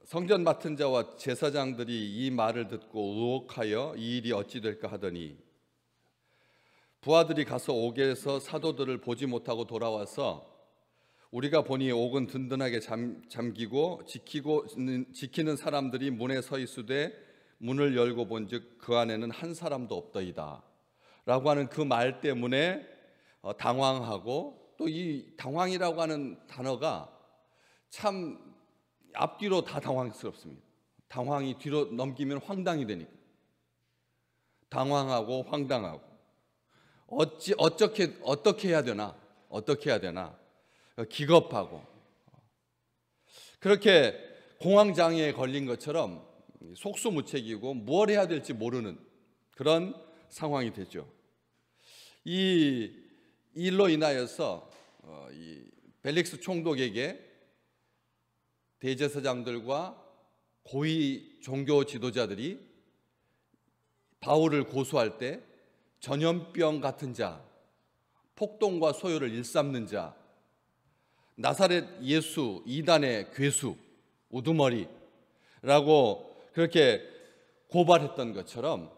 성전 맡은 자와 제사장들이 이 말을 듣고 의혹하여 이 일이 어찌 될까 하더니 부하들이 가서 옥에서 사도들을 보지 못하고 돌아와서 우리가 보니 옥은 든든하게 잠기고 지키는 사람들이 문에 서 있으되 문을 열고 본즉 그 안에는 한 사람도 없더이다 라고 하는 그 말 때문에 당황하고, 또 이 당황이라고 하는 단어가 참 앞뒤로 다 당황스럽습니다. 당황이 뒤로 넘기면 황당이 되니까. 당황하고 황당하고 어떻게 해야 되나, 기겁하고, 그렇게 공황장애에 걸린 것처럼 속수무책이고 뭘 해야 될지 모르는 그런 상황이 되죠. 이 일로 인하여서 이 벨릭스 총독에게 대제사장들과 고위 종교 지도자들이 바울을 고소할 때 전염병 같은 자, 폭동과 소요를 일삼는 자, 나사렛 예수 이단의 괴수, 우두머리라고 그렇게 고발했던 것처럼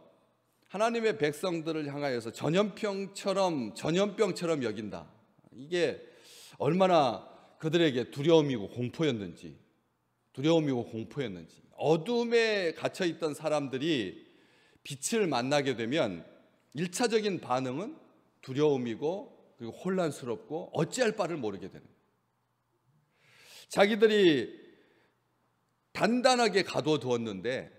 하나님의 백성들을 향하여서 전염병처럼 여긴다. 이게 얼마나 그들에게 두려움이고 공포였는지, 어둠에 갇혀있던 사람들이 빛을 만나게 되면 1차적인 반응은 두려움이고, 그리고 혼란스럽고 어찌할 바를 모르게 되는 거예요. 자기들이 단단하게 가둬두었는데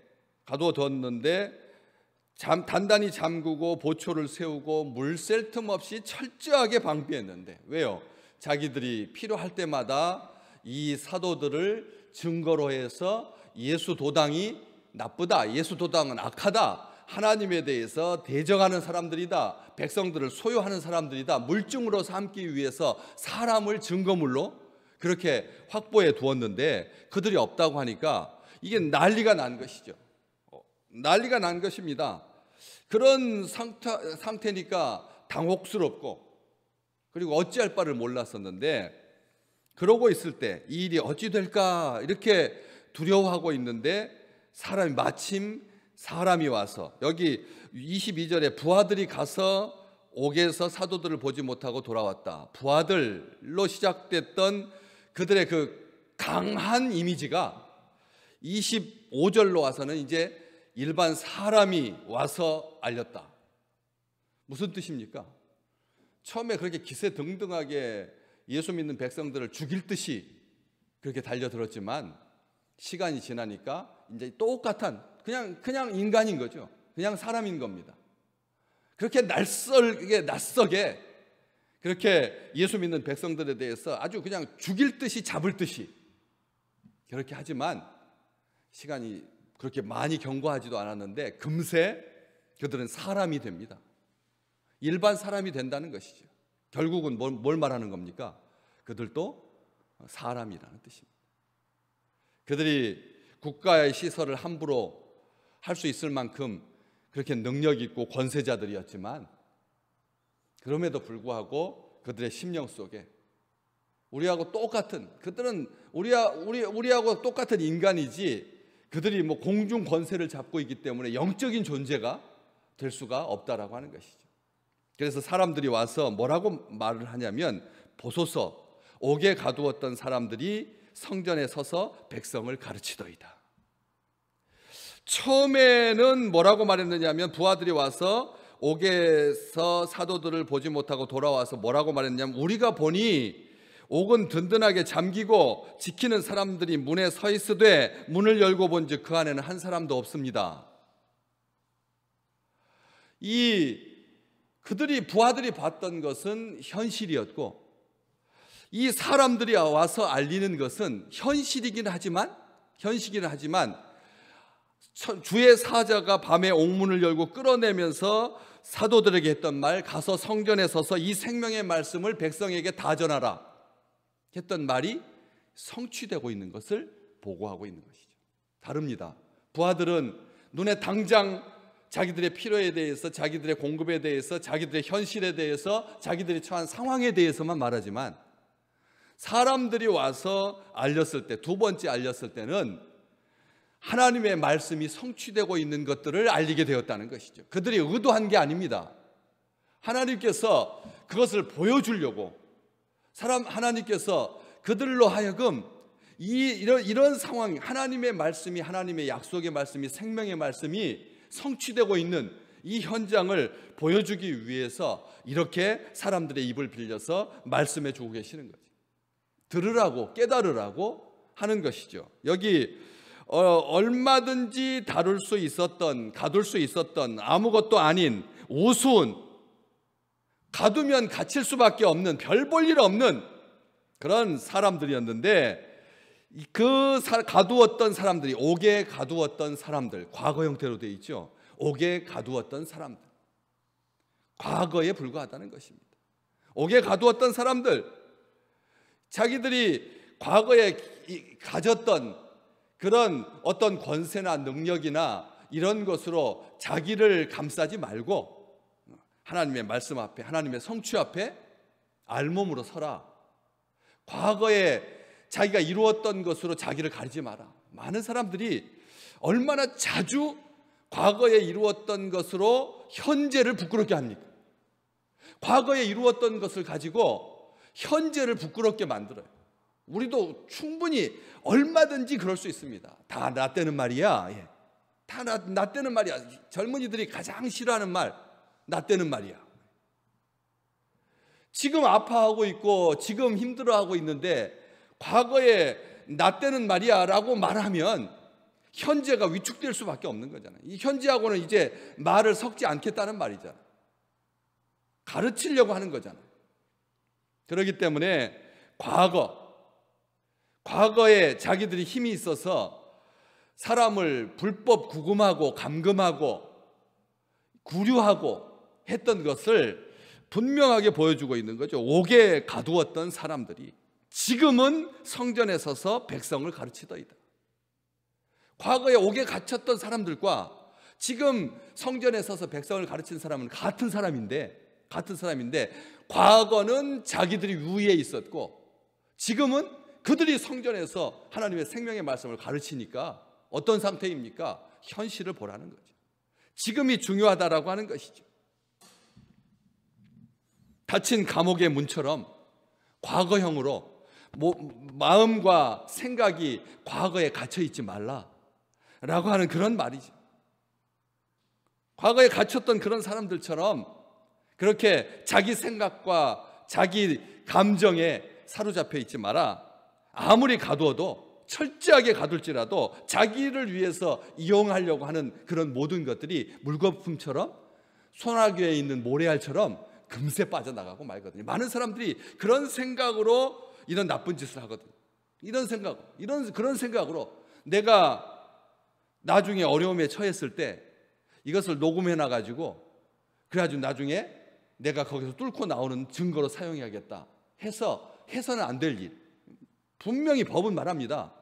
단단히 잠그고 보초를 세우고 물 셀 틈 없이 철저하게 방비했는데, 왜요? 자기들이 필요할 때마다 이 사도들을 증거로 해서 예수 도당이 나쁘다, 예수 도당은 악하다, 하나님에 대해서 대적하는 사람들이다, 백성들을 소유하는 사람들이다, 물증으로 삼기 위해서 사람을 증거물로 그렇게 확보해 두었는데 그들이 없다고 하니까 이게 난리가 난 것이죠. 난리가 난 것입니다. 그런 상태니까 당혹스럽고, 그리고 어찌할 바를 몰랐었는데, 그러고 있을 때 이 일이 어찌 될까 이렇게 두려워하고 있는데 마침 사람이 와서, 여기 22절에 부하들이 가서 옥에서 사도들을 보지 못하고 돌아왔다. 부하들로 시작됐던 그들의 그 강한 이미지가 25절로 와서는 이제 일반 사람이 와서 알렸다. 무슨 뜻입니까? 처음에 그렇게 기세등등하게 예수 믿는 백성들을 죽일 듯이 그렇게 달려들었지만 시간이 지나니까 이제 똑같은 그냥 인간인 거죠. 그냥 사람인 겁니다. 그렇게 낯서게 그렇게 예수 믿는 백성들에 대해서 아주 그냥 죽일 듯이 잡을 듯이 그렇게 하지만 시간이 그렇게 많이 경과하지도 않았는데 금세 그들은 사람이 됩니다. 일반 사람이 된다는 것이죠. 결국은 뭘 말하는 겁니까? 그들도 사람이라는 뜻입니다. 그들이 국가의 시설을 함부로 할 수 있을 만큼 그렇게 능력 있고 권세자들이었지만, 그럼에도 불구하고 그들의 심령 속에 우리하고 똑같은, 그들은 우리하고 똑같은 인간이지 그들이 뭐 공중 권세를 잡고 있기 때문에 영적인 존재가 될 수가 없다라고 하는 것이죠. 그래서 사람들이 와서 뭐라고 말을 하냐면, 보소서, 옥에 가두었던 사람들이 성전에 서서 백성을 가르치더이다. 처음에는 뭐라고 말했느냐면, 부하들이 와서 옥에서 사도들을 보지 못하고 돌아와서 뭐라고 말했냐면, 우리가 보니 옥은 든든하게 잠기고 지키는 사람들이 문에 서 있으되 문을 열고 본즉 그 안에는 한 사람도 없습니다. 부하들이 봤던 것은 현실이었고, 이 사람들이 와서 알리는 것은 현실이긴 하지만 주의 사자가 밤에 옥문을 열고 끌어내면서 사도들에게 했던 말, 가서 성전에 서서 이 생명의 말씀을 백성에게 다 전하라 했던 말이 성취되고 있는 것을 보고하고 있는 것이죠. 다릅니다. 부하들은 눈에 당장 자기들의 필요에 대해서, 자기들의 공급에 대해서, 자기들의 현실에 대해서, 자기들이 처한 상황에 대해서만 말하지만, 사람들이 와서 알렸을 때, 두 번째 알렸을 때는 하나님의 말씀이 성취되고 있는 것들을 알리게 되었다는 것이죠. 그들이 의도한 게 아닙니다. 하나님께서 그것을 보여주려고 하나님께서 그들로 하여금 이런 상황, 하나님의 말씀이, 하나님의 약속의 말씀이, 생명의 말씀이 성취되고 있는 이 현장을 보여주기 위해서 이렇게 사람들의 입을 빌려서 말씀해 주고 계시는 거죠. 들으라고, 깨달으라고 하는 것이죠. 여기 얼마든지 가둘 수 있었던 아무것도 아닌 우스운, 가두면 갇힐 수밖에 없는, 별 볼 일 없는 그런 사람들이었는데, 가두었던 사람들이, 옥에 가두었던 사람들, 과거 형태로 되어 있죠. 옥에 가두었던 사람들, 과거에 불과하다는 것입니다. 옥에 가두었던 사람들, 자기들이 과거에 가졌던 그런 어떤 권세나 능력이나 이런 것으로 자기를 감싸지 말고 하나님의 말씀 앞에, 하나님의 성취 앞에 알몸으로 서라. 과거에 자기가 이루었던 것으로 자기를 가리지 마라. 많은 사람들이 얼마나 자주 과거에 이루었던 것으로 현재를 부끄럽게 합니까? 과거에 이루었던 것을 가지고 현재를 부끄럽게 만들어요. 우리도 충분히 얼마든지 그럴 수 있습니다. 다 나 때는 말이야. 예. 다 나 때는 말이야. 젊은이들이 가장 싫어하는 말, 나 때는 말이야. 지금 아파하고 있고 지금 힘들어하고 있는데 과거에 나 때는 말이야 라고 말하면 현재가 위축될 수밖에 없는 거잖아요. 이 현재하고는 이제 말을 섞지 않겠다는 말이잖아요. 가르치려고 하는 거잖아요. 그렇기 때문에 과거에 자기들이 힘이 있어서 사람을 불법 구금하고 감금하고 구류하고 했던 것을 분명하게 보여주고 있는 거죠. 옥에 가두었던 사람들이 지금은 성전에 서서 백성을 가르치더이다. 과거에 옥에 갇혔던 사람들과 지금 성전에 서서 백성을 가르치는 사람은 같은 사람인데 과거는 자기들이 위에 있었고 지금은 그들이 성전에서 하나님의 생명의 말씀을 가르치니까 어떤 상태입니까? 현실을 보라는 거죠. 지금이 중요하다라고 하는 것이죠. 닫힌 감옥의 문처럼 과거형으로 마음과 생각이 과거에 갇혀 있지 말라라고 하는 그런 말이죠. 과거에 갇혔던 그런 사람들처럼 그렇게 자기 생각과 자기 감정에 사로잡혀 있지 마라. 아무리 가두어도, 철저하게 가둘지라도 자기를 위해서 이용하려고 하는 그런 모든 것들이 물거품처럼 소나기에 있는 모래알처럼 금세 빠져나가고 말거든요. 많은 사람들이 그런 생각으로 이런 나쁜 짓을 하거든요. 그런 생각으로 내가 나중에 어려움에 처했을 때 이것을 녹음해놔가지고 그래가지고 나중에 내가 거기서 뚫고 나오는 증거로 사용해야겠다 해서는 안 될 일. 분명히 법은 말합니다.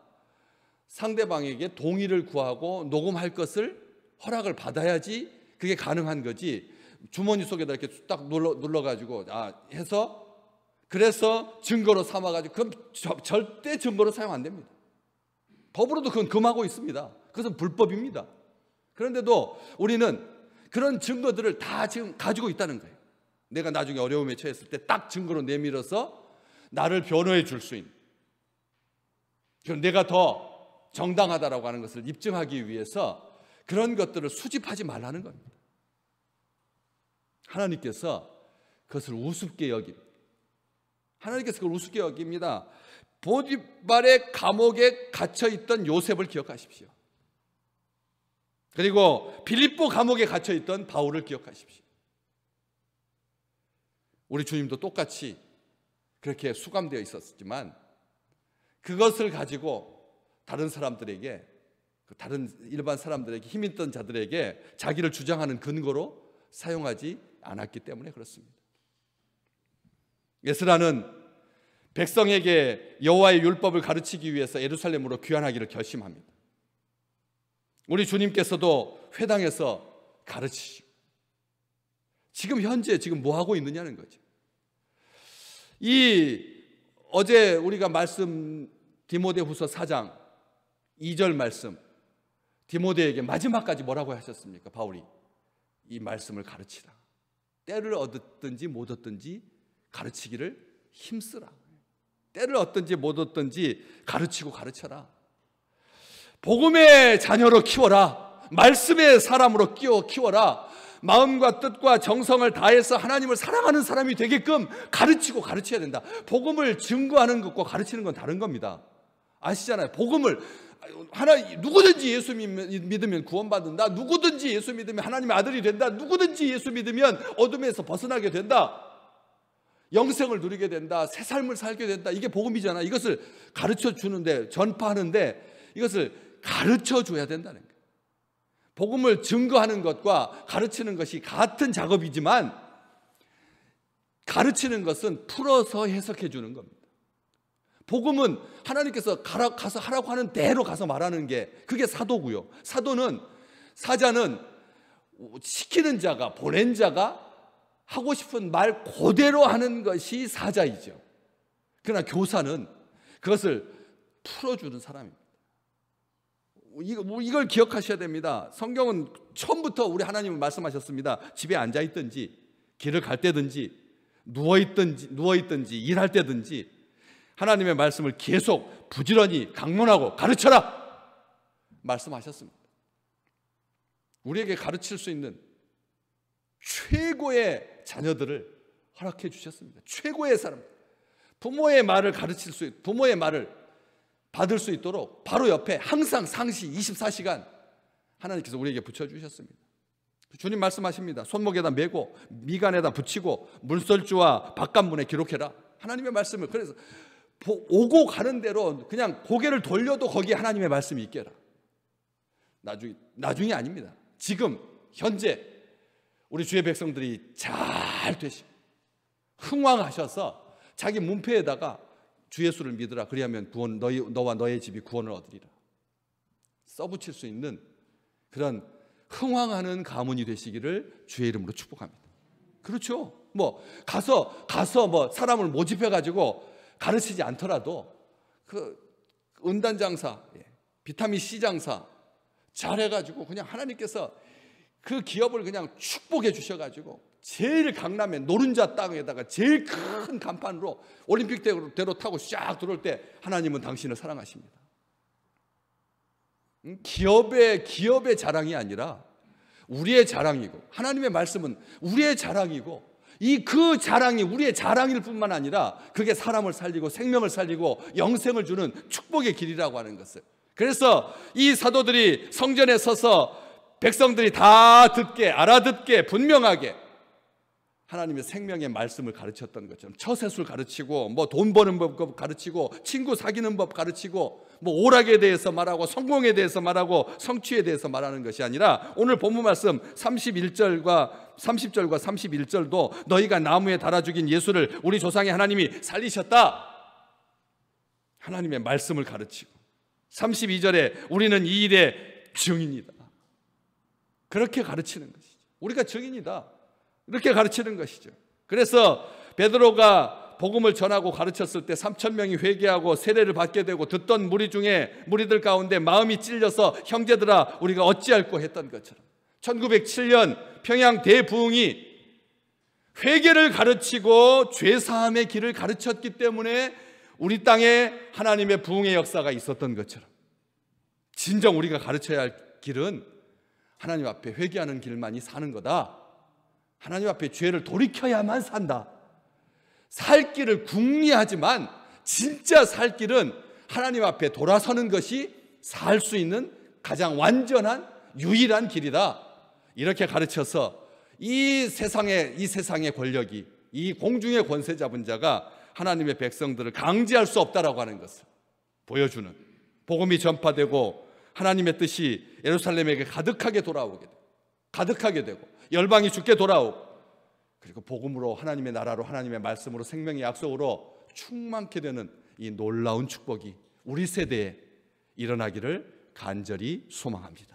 상대방에게 동의를 구하고 녹음할 것을 허락을 받아야지 그게 가능한 거지. 주머니 속에다 이렇게 딱 눌러가지고 해서 그래서 증거로 삼아가지고 그럼 절대 증거로 사용 안 됩니다. 법으로도 그건 금하고 있습니다. 그것은 불법입니다. 그런데도 우리는 그런 증거들을 다 지금 가지고 있다는 거예요. 내가 나중에 어려움에 처했을 때 딱 증거로 내밀어서 나를 변호해 줄 수 있는, 그럼 내가 더 정당하다라고 하는 것을 입증하기 위해서 그런 것들을 수집하지 말라는 겁니다. 하나님께서 그것을 우습게 여깁니다. 하나님께서 그걸 우습게 여깁니다. 보디발의 감옥에 갇혀있던 요셉을 기억하십시오. 그리고 빌립보 감옥에 갇혀있던 바울을 기억하십시오. 우리 주님도 똑같이 그렇게 수감되어 있었지만 그것을 가지고 다른 사람들에게, 다른 일반 사람들에게, 힘 있던 자들에게 자기를 주장하는 근거로 사용하지 않았기 때문에 그렇습니다. 에스라는 백성에게 여호와의 율법을 가르치기 위해서 예루살렘으로 귀환하기를 결심합니다. 우리 주님께서도 회당에서 가르치시고 지금 현재 뭐 하고 있느냐는 거죠. 이 어제 우리가 말씀 디모데후서 4장 2절 말씀, 디모데에게 마지막까지 뭐라고 하셨습니까? 바울이 이 말씀을 가르치라. 때를 얻었든지 못 얻든지 가르치기를 힘쓰라. 때를 얻든지 못 얻든지 가르치고 가르쳐라. 복음의 자녀로 키워라. 말씀의 사람으로 키워라. 마음과 뜻과 정성을 다해서 하나님을 사랑하는 사람이 되게끔 가르치고 가르쳐야 된다. 복음을 증거하는 것과 가르치는 건 다른 겁니다. 아시잖아요. 복음을 누구든지 예수 믿으면 구원받는다. 누구든지 예수 믿으면 하나님의 아들이 된다. 누구든지 예수 믿으면 어둠에서 벗어나게 된다. 영생을 누리게 된다. 새 삶을 살게 된다. 이게 복음이잖아. 이것을 가르쳐 주는데, 전파하는데 이것을 가르쳐 줘야 된다는 거예요. 복음을 증거하는 것과 가르치는 것이 같은 작업이지만 가르치는 것은 풀어서 해석해 주는 겁니다. 복음은 하나님께서 가서 하라고 하는 대로 가서 말하는 게 그게 사도고요. 사자는 시키는 자가, 보낸 자가 하고 싶은 말 그대로 하는 것이 사자이죠. 그러나 교사는 그것을 풀어주는 사람입니다. 이걸 기억하셔야 됩니다. 성경은 처음부터 우리 하나님은 말씀하셨습니다. 집에 앉아있든지 길을 갈 때든지 누워있든지 일할 때든지 하나님의 말씀을 계속 부지런히 강론하고 가르쳐라 말씀하셨습니다. 우리에게 가르칠 수 있는 최고의 자녀들을 허락해 주셨습니다. 최고의 사람, 부모의 말을 부모의 말을 받을 수 있도록 바로 옆에 항상 상시 24시간 하나님께서 우리에게 붙여주셨습니다. 주님 말씀하십니다. 손목에다 메고 미간에다 붙이고 문설주와 바깥문에 기록해라. 하나님의 말씀을 그래서 오고 가는 대로 그냥 고개를 돌려도 거기에 하나님의 말씀이 있게라. 나중이 아닙니다. 지금 현재 우리 주의 백성들이 잘 되시고 흥왕하셔서 자기 문패에다가 주 예수를 믿으라. 그리하면 너와 너의 집이 구원을 얻으리라. 써붙일 수 있는 그런 흥왕하는 가문이 되시기를 주의 이름으로 축복합니다. 그렇죠? 가서 사람을 모집해 가지고 가르치지 않더라도 그 은단 장사, 비타민 C 장사 잘해 가지고 그냥 하나님께서 그 기업을 그냥 축복해 주셔 가지고 제일 강남의 노른자 땅에다가 제일 큰 간판으로 올림픽대로 타고 쫙 들어올 때 하나님은 당신을 사랑하십니다. 기업의 자랑이 아니라 우리의 자랑이고 하나님의 말씀은 우리의 자랑이고 그 자랑이 우리의 자랑일 뿐만 아니라 그게 사람을 살리고 생명을 살리고 영생을 주는 축복의 길이라고 하는 것을. 그래서 이 사도들이 성전에 서서 백성들이 다 알아듣게 분명하게 하나님의 생명의 말씀을 가르쳤던 것처럼 처세술 가르치고 돈 버는 법 가르치고 친구 사귀는 법 가르치고 오락에 대해서 말하고 성공에 대해서 말하고 성취에 대해서 말하는 것이 아니라 오늘 본문 말씀 30절과 31절도 너희가 나무에 달아 죽인 예수를 우리 조상의 하나님이 살리셨다. 하나님의 말씀을 가르치고 32절에 우리는 이 일의 증인이다. 그렇게 가르치는 것이죠. 우리가 증인이다. 이렇게 가르치는 것이죠. 그래서 베드로가 복음을 전하고 가르쳤을 때 3,000명이 회개하고 세례를 받게 되고 듣던 무리들 가운데 마음이 찔려서 형제들아 우리가 어찌할꼬 했던 것처럼 1907년 평양 대부흥이 회개를 가르치고 죄사함의 길을 가르쳤기 때문에 우리 땅에 하나님의 부흥의 역사가 있었던 것처럼 진정 우리가 가르쳐야 할 길은 하나님 앞에 회개하는 길만이 사는 거다. 하나님 앞에 죄를 돌이켜야만 산다. 살 길을 궁리하지만 진짜 살 길은 하나님 앞에 돌아서는 것이 살 수 있는 가장 완전한 유일한 길이다. 이렇게 가르쳐서 이 세상의 권력이 이 공중의 권세 잡은 자가 하나님의 백성들을 강제할 수 없다라고 하는 것을 보여주는 복음이 전파되고 하나님의 뜻이 예루살렘에게 가득하게 되고 열방이 주께 돌아오고 그리고 복음으로 하나님의 나라로 하나님의 말씀으로 생명의 약속으로 충만케 되는 이 놀라운 축복이 우리 세대에 일어나기를 간절히 소망합니다.